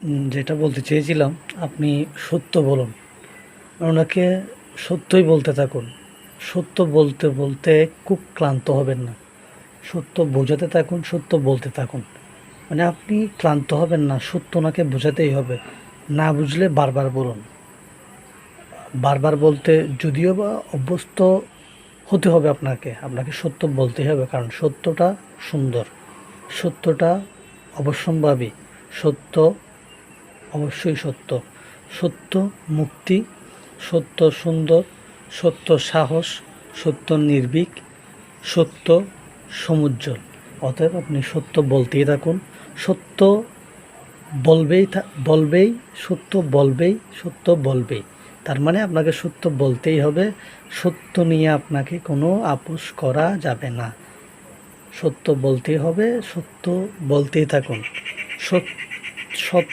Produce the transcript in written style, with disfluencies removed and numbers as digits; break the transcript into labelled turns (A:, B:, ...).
A: যেটা বলতে চেয়েছিলাম, আপনি সত্য বলুন। ওনাকে সত্যই বলতে থাকুন। সত্য বলতে বলতে খুব ক্লান্ত হবেন না। সত্য বোঝাতে থাকুন, সত্য বলতে থাকুন। মানে আপনি ক্লান্ত হবেন না, সত্য ওনাকে বোঝাতেই হবে। না বুঝলে বারবার বলুন। বারবার বলতে যদিও বা অভ্যস্ত হতে হবে আপনাকে। আপনাকে সত্য বলতেই হবে, কারণ সত্যটা সুন্দর। সত্যটা অবশ্যম্ভাবী। সত্য অবশ্যই সত্য। সত্য মুক্তি, সত্য সুন্দর, সত্য সাহস, সত্য নির্ভীক, সত্য সমুজ্জ্বল। অতএব আপনি সত্য বলতেই থাকুন। সত্য বলবেই, সত্য বলবেই, সত্য বলবেই। তার মানে আপনাকে সত্য বলতেই হবে। সত্য নিয়ে আপনাকে কোনো আপোস করা যাবে না। সত্য বলতেই হবে, সত্য বলতেই থাকুন। সৎ সৎ